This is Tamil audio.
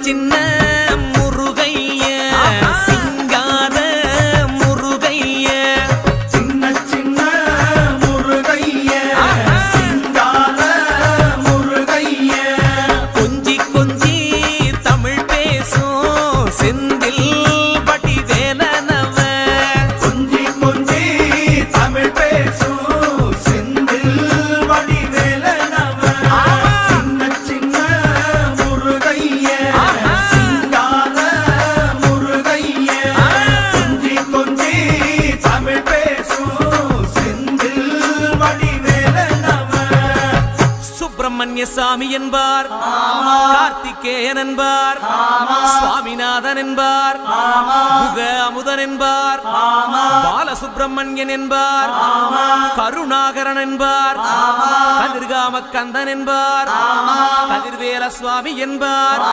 சின்ன முருகைய சிங்கார முருகைய சின்ன முருகைய சிங்கார முருகைய கொஞ்சி கொஞ்சி தமிழ் பேசும் செந்தில் வடிவேலனவ கொஞ்சி கொஞ்சி தமிழ் பேசும் செந்தில் வடிவேலனவ சின்ன முருகைய சிங்கார முருகைய கொஞ்சி கொஞ்சி தமிழ் பேசும் செந்தில் வடிவேலனவ சுப்பிரமணிய சாமி என்பார், கார்த்திகேயன் என்பார், சுவாமிநாதன் என்பார், முக அமுதன் என்பார், பாலசுப்பிரமணியன் என்பார், கருணாகரன் என்பார், கதிர்காம கந்தன் என்பார், கதிர்வேல சுவாமி என்பார்.